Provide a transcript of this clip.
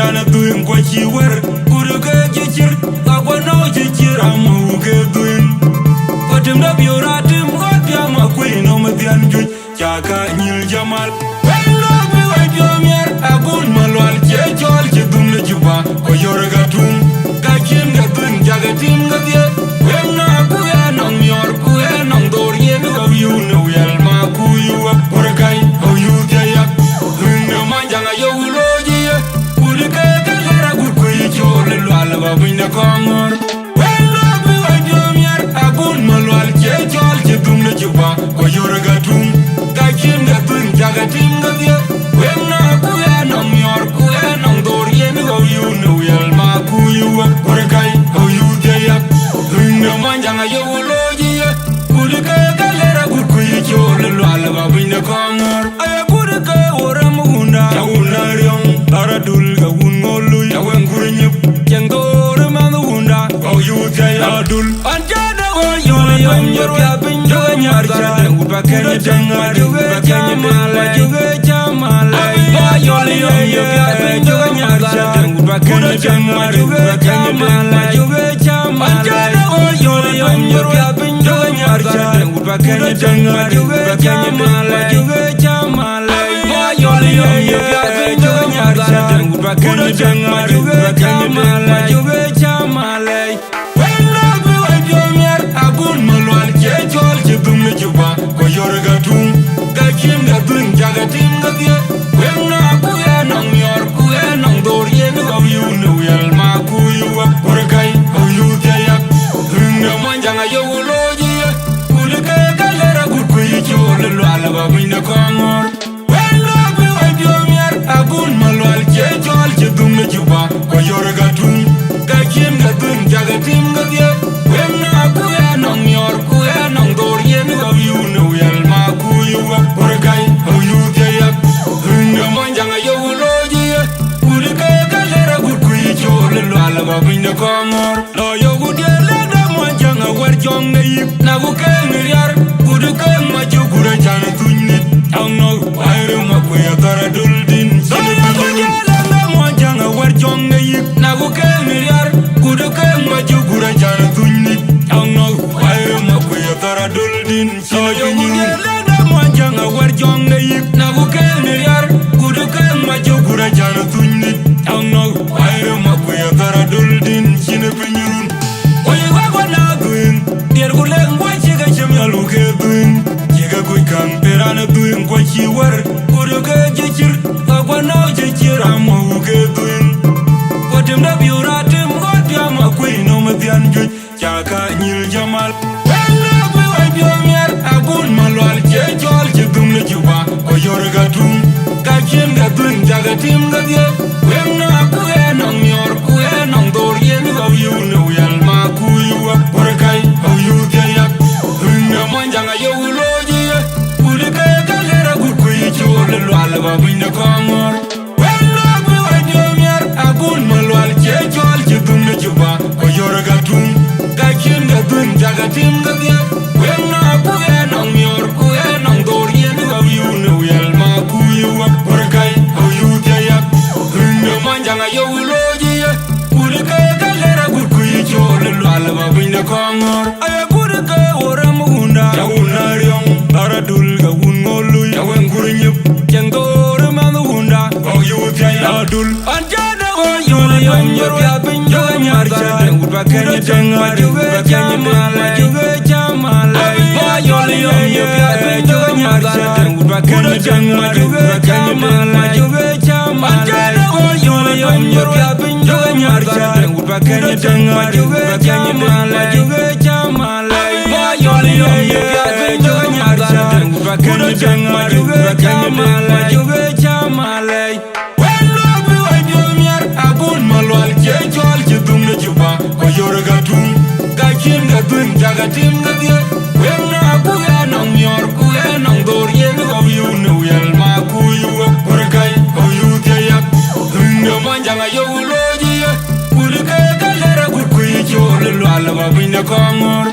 Perana Dhueeng kwa chiwer Kuruke chichir Kakwa no chichir Amu ke Dhueeng Kotim da biuratim Kotia makwe no mathian juj Chaka nyil jamal Wendo kwe wajomier Akun malwal chechol Chidum le juba Koyore gatum Kachin gatun Jagatim gathie Wemna kuya nang yor Kuya nang dor yen Kawiyu ne uyel ma kuyuwa Korekai Kawiyu jayak Dhueeng manjanga yowuloji Kulike kalera gurkuyi chole Lwala babinda kongor Wendo kwe wajomier Akun malwal chechol Chidum le juba Koyore gatum Kachin gatun Jagatim gathie Wemna kuya nang yor Kuya nang dor yen Kawiyu ne uyel ma kuyuwa Korekai Kawiyu jayak Dhueeng manjanga yowuloji Kulike kalera gurkuyi chole Lwala babinda kongor Aya kulike ora mugunda Yauna ryong Taradul ga ngolu Yawen kurinyip Jengdore manugunda Kawiyu jayak Adul Anjada Yole yom yorya pinjoga nyarcha Upakenya tengar Upakenya malay Jamalay Yole yom yorya pinjoga nyarcha Upakenya tengar Upakenya malay Jamalay Yole yom yorya pinjoga nyarcha Upakenya tengar Upakenya malay Jamalay Yole yom yorya pinjoga nyarcha Upakenya tengar Upakenya malay Jamalay Akun malwal chechol chidum le juba Koyore gatum Kachin gatun jagatim gathie Wemna kuya nang yor Kuya nang dor yen Kawiyu ne uyel ma kuyuwa Korekai Kawiyu jayak Dhueeng manjanga yowuloji Kulike kalera gurkuyi chole Lwala babinda kongor Wendo kwe wajomier Akun malwal chechol chidum le juba Koyore gatum Kachin gatun jagatim gathie Wemna kuya nang yor Kuya nang dor yen Kawiyu ne uyel ma kuyuwa Korekai Kawiyu jayak Dhueeng manjanga yowuloji Kulike kalera gurkuyi chole Lwala babinda kongor Lo yogudiele da manjanga warjong ne yip Nagu kengriar Kudu keng maju gura jana tunyit Ang no Aire makwaya taradul din Lo yogudiele da manjanga warjong ne yip Nagu kengriar Kudu keng maju gura jana tunyit Ang no Aire makwaya taradul din Lo yogudiele da manjanga warjong ne yip Nagu kengriar Kudu keng maju gura jana tunyit Ang no Aire makwaya taradul din Chine pinyun Oye wakwa na Dhueeng Dier kuleng boy chika chimya luke Dhueeng Chika kuikan perana Dhueeng kwa chiwar Kudu ke chichir Kakwa nao chichir ama uke Dhueeng Kotim da biuratim Kotia makwe no mathian juj Chaka nyil jamal Wendo kwe wajomier Akun malwal chechol chidum le juba Koyore gatum Kachin gatun jagatim gathie Wemna kuya nang yor Kuya nang dor yen Kawiyu ne uyel ma kuyuwa Korekai Kawiyu jayak Dhueeng manjanga yowuloji Kulike kalera gurkuyi chole Lwala babinda kongor Wendo kwe wajomier Akun malwal chechol chidum le juba Koyore gatum Kachin gatun jagatim gathie Wemna kuya nang yor Kuya nang dor yen Kawiyu ne uyel ma kuyuwa Korekai Kawiyu jayak Dhueeng manjanga yowuloji Kulike kalera gurkuyi chole Lwala babinda kongor Aya kulike ora mugunda Yauna ryong Taradul ga ngolu Yawen kurinyip Jengdore manugunda Kawiyu jayak Adul Anjada Yole yom yorya pinjoga nyarcha Upakenya tengar Upakenya malay Jamalay Yole yom yorya pinjoga nyarcha Upakenya tengar Upakenya malay Jamalay Yole yom yorya pinjoga nyarcha Upakenya tengar Upakenya malay Jamalay Yole yom yorya pinjoga nyarcha Upakenya tengar Upakenya malay Jamalay Akun malwal chechol chidum le juba Koyore gatum Kachin gatun jagatim gathie Wemna kuya nang yor Kuya nang dor yen Kawiyu ne uyel ma kuyuwa Korekai Kawiyu jayak Dhueeng manjanga yowuloji Kulike kalera gurkuyi chole Lwala babinda kongor